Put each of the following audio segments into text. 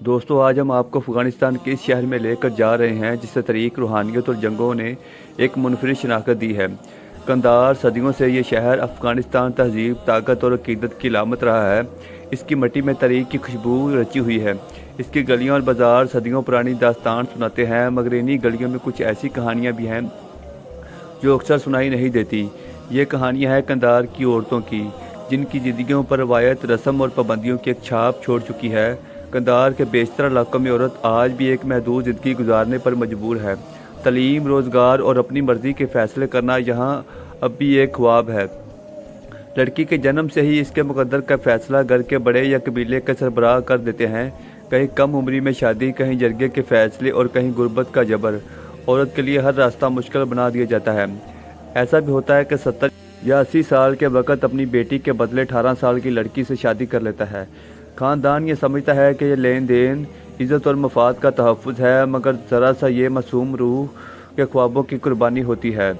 دوستو آج ہم آپ کو افغانستان کے اس شہر میں لے کر جا رہے ہیں جس سے تاریخ، روحانیت اور جنگوں نے ایک منفرد شناخت دی ہے۔ قندھار صدیوں سے یہ شہر افغانستان تہذیب، طاقت اور عقیدت کی علامت رہا ہے۔ اس کی مٹی میں تاریخ کی خوشبو رچی ہوئی ہے۔ اس کی گلیاں اور بازار صدیوں پرانی داستان سناتے ہیں، مگر انہی گلیوں میں کچھ ایسی کہانیاں بھی ہیں جو اکثر سنائی نہیں دیتی۔ یہ کہانیاں ہیں قندھار کی عورتوں کی، جن کی زندگیوں پر روایت، رسم اور پابندیوں کی ایک چھاپ چھوڑ چکی ہے۔ قندھار کے بیشتر علاقوں میں عورت آج بھی ایک محدود زندگی گزارنے پر مجبور ہے۔ تعلیم، روزگار اور اپنی مرضی کے فیصلے کرنا یہاں اب بھی ایک خواب ہے۔ لڑکی کے جنم سے ہی اس کے مقدر کا فیصلہ گھر کے بڑے یا قبیلے کے سربراہ کر دیتے ہیں۔ کہیں کم عمری میں شادی، کہیں جرگے کے فیصلے اور کہیں غربت کا جبر۔ عورت کے لیے ہر راستہ مشکل بنا دیا جاتا ہے۔ ایسا بھی ہوتا ہے کہ 70 یا 80 سال کے وقت اپنی بیٹی کے بدلے 18 سال کی لڑکی سے شادی کر لیتا ہے۔ خاندان یہ سمجھتا ہے کہ یہ لین دین، عزت اور مفاد کا تحفظ ہے، مگر ذرا سا یہ معصوم روح کے خوابوں کی قربانی ہوتی ہے۔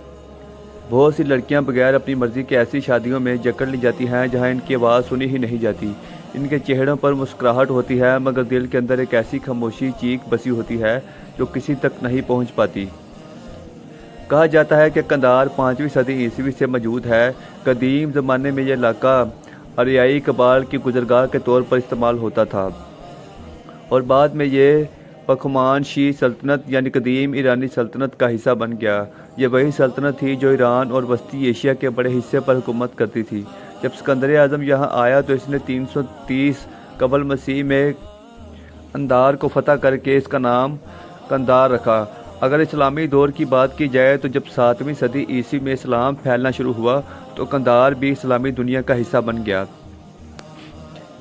بہت سی لڑکیاں بغیر اپنی مرضی کے ایسی شادیوں میں جکڑ لی جاتی ہیں جہاں ان کی آواز سنی ہی نہیں جاتی۔ ان کے چہروں پر مسکراہٹ ہوتی ہے، مگر دل کے اندر ایک ایسی خاموشی چیخ بسی ہوتی ہے جو کسی تک نہیں پہنچ پاتی۔ کہا جاتا ہے کہ قندھار 5ویں صدی عیسوی سے موجود ہے۔ قدیم زمانے میں یہ علاقہ آریائی قبائل کی گزرگاہ کے طور پر استعمال ہوتا تھا اور بعد میں یہ پکھمان شی سلطنت یعنی قدیم ایرانی سلطنت کا حصہ بن گیا۔ یہ وہی سلطنت تھی جو ایران اور وسطی ایشیا کے بڑے حصے پر حکومت کرتی تھی۔ جب اسکندر اعظم یہاں آیا تو اس نے 330 قبل مسیح میں اندار کو فتح کر کے اس کا نام قندھار رکھا۔ اگر اسلامی دور کی بات کی جائے تو جب 7ویں صدی عیسوی میں اسلام پھیلنا شروع ہوا تو قندھار بھی اسلامی دنیا کا حصہ بن گیا۔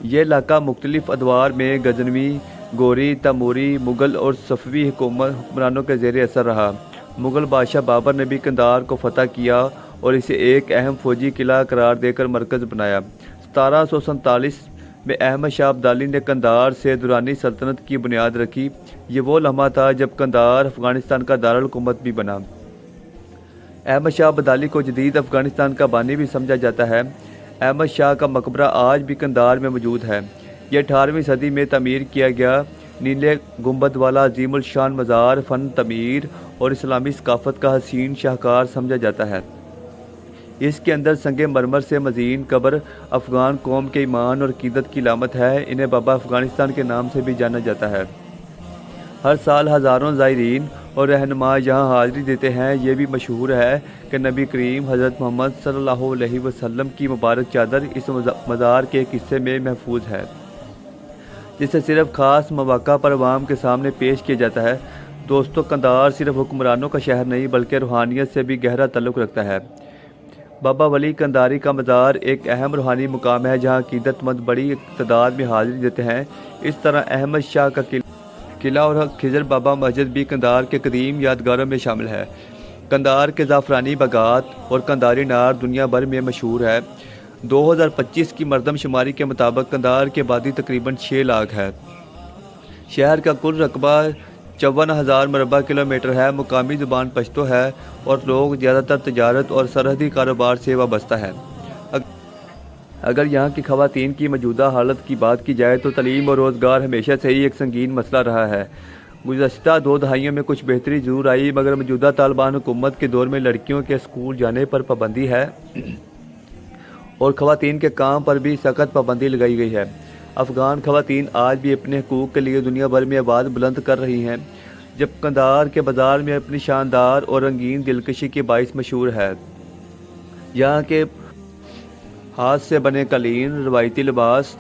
یہ علاقہ مختلف ادوار میں غزنوی، گوری، تیموری، مغل اور صفوی حکمرانوں کے زیر اثر رہا۔ مغل بادشاہ بابر نے بھی قندھار کو فتح کیا اور اسے ایک اہم فوجی قلعہ قرار دے کر مرکز بنایا۔ 1747 میں احمد شاہ ابدالی نے قندھار سے دورانی سلطنت کی بنیاد رکھی۔ یہ وہ لمحہ تھا جب قندھار افغانستان کا دارالحکومت بھی بنا۔ احمد شاہ ابدالی کو جدید افغانستان کا بانی بھی سمجھا جاتا ہے۔ احمد شاہ کا مقبرہ آج بھی قندھار میں موجود ہے۔ یہ 18ویں صدی میں تعمیر کیا گیا نیلے گنبد والا عظیم الشان مزار فن تعمیر اور اسلامی ثقافت کا حسین شاہکار سمجھا جاتا ہے۔ اس کے اندر سنگ مرمر سے مزین قبر افغان قوم کے ایمان اور عقیدت کی علامت ہے۔ انہیں بابا افغانستان کے نام سے بھی جانا جاتا ہے۔ ہر سال ہزاروں زائرین اور رہنما یہاں حاضری دیتے ہیں۔ یہ بھی مشہور ہے کہ نبی کریم حضرت محمد صلی اللہ علیہ وسلم کی مبارک چادر اس مزار کے ایک حصے میں محفوظ ہے، جسے صرف خاص مواقع پر عوام کے سامنے پیش کیا جاتا ہے۔ دوستو، قندھار صرف حکمرانوں کا شہر نہیں بلکہ روحانیت سے بھی گہرا تعلق رکھتا ہے۔ بابا ولی قندھاری کا مزار ایک اہم روحانی مقام ہے جہاں عقیدت مند بڑی تعداد میں حاضری دیتے ہیں۔ اس طرح احمد شاہ کا قلعہ اور خضر بابا مسجد بھی قندھار کے قدیم یادگاروں میں شامل ہے۔ قندھار کے زعفرانی باغات اور قندھاری نار دنیا بھر میں مشہور ہے۔ 2025 کی مردم شماری کے مطابق قندھار کی آبادی تقریباً 6 لاکھ ہے۔ شہر کا کل رقبہ 54,000 مربع کلومیٹر ہے۔ مقامی زبان پشتو ہے اور لوگ زیادہ تر تجارت اور سرحدی کاروبار سے وابستہ ہیں۔ اگر یہاں کی خواتین کی موجودہ حالت کی بات کی جائے تو تعلیم اور روزگار ہمیشہ سے ہی ایک سنگین مسئلہ رہا ہے۔ گزشتہ 2 دہائیوں میں کچھ بہتری ضرور آئی، مگر موجودہ طالبان حکومت کے دور میں لڑکیوں کے اسکول جانے پر پابندی ہے اور خواتین کے کام پر بھی سخت پابندی لگائی گئی ہے۔ افغان خواتین آج بھی اپنے حقوق کے لیے دنیا بھر میں آواز بلند کر رہی ہیں، جب قندھار کے بازار میں اپنی شاندار اور رنگین دلکشی کے باعث مشہور ہے۔ یہاں کے ہاتھ سے بنے قالین، روایتی لباس،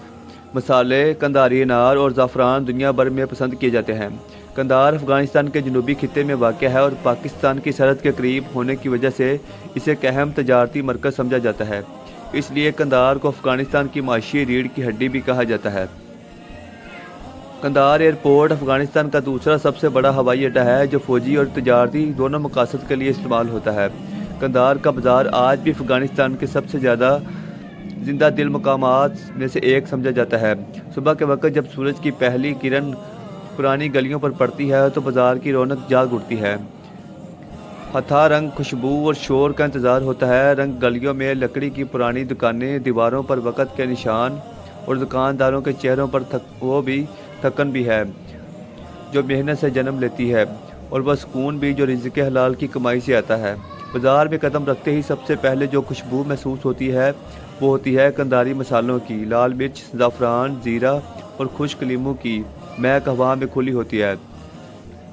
مسالے، قندھاری انار اور زعفران دنیا بھر میں پسند کیے جاتے ہیں۔ قندھار افغانستان کے جنوبی خطے میں واقع ہے اور پاکستان کی سرحد کے قریب ہونے کی وجہ سے اسے ایک اہم تجارتی مرکز سمجھا جاتا ہے۔ اس لیے قندھار کو افغانستان کی معاشی ریڑھ کی ہڈی بھی کہا جاتا ہے۔ قندھار ایئرپورٹ افغانستان کا دوسرا سب سے بڑا ہوائی اڈہ ہے جو فوجی اور تجارتی دونوں مقاصد کے لیے استعمال ہوتا ہے۔ قندھار کا بازار آج بھی افغانستان کے سب سے زیادہ زندہ دل مقامات میں سے ایک سمجھا جاتا ہے۔ صبح کے وقت جب سورج کی پہلی کرن پرانی گلیوں پر پڑتی ہے تو بازار کی رونق جاگ اٹھتی ہے۔ ہتھا رنگ، خوشبو اور شور کا انتظار ہوتا ہے۔ رنگ گلیوں میں لکڑی کی پرانی دکانیں، دیواروں پر وقت کے نشان اور دکانداروں کے چہروں پر وہ بھی تھکن بھی ہے جو محنت سے جنم لیتی ہے، اور وہ سکون بھی جو رزق حلال کی کمائی سے آتا ہے۔ بازار میں قدم رکھتے ہی سب سے پہلے جو خوشبو محسوس ہوتی ہے وہ ہوتی ہے قنداری مسالوں کی۔ لال مرچ، زعفران، زیرہ اور خشک لیموں کی مہک ہوا میں کھلی ہوتی ہے۔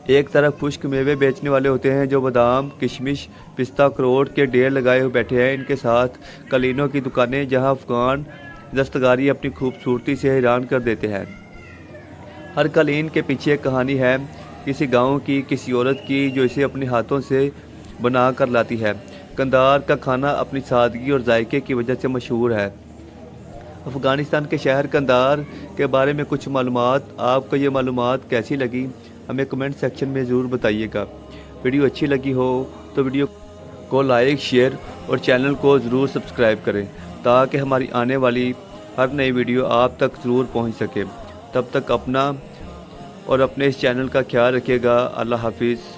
ایک طرف خشک میوے بیچنے والے ہوتے ہیں جو بادام، کشمش، پستہ، اخروٹ کے ڈھیر لگائے ہوئے بیٹھے ہیں۔ ان کے ساتھ قالینوں کی دکانیں جہاں افغان دستکاری اپنی خوبصورتی سے حیران کر دیتے ہیں۔ ہر قالین کے پیچھے ایک کہانی ہے، کسی گاؤں کی، کسی عورت کی جو اسے اپنے ہاتھوں سے بنا کر لاتی ہے۔ قندھار کا کھانا اپنی سادگی اور ذائقے کی وجہ سے مشہور ہے۔ افغانستان کے شہر قندھار کے بارے میں کچھ معلومات۔ آپ کو یہ معلومات کیسی لگی ہمیں کمنٹ سیکشن میں ضرور بتائیے گا۔ ویڈیو اچھی لگی ہو تو ویڈیو کو لائک، شیئر اور چینل کو ضرور سبسکرائب کریں تاکہ ہماری آنے والی ہر نئی ویڈیو آپ تک ضرور پہنچ سکے۔ تب تک اپنا اور اپنے اس چینل کا خیال رکھیے گا۔ اللہ حافظ۔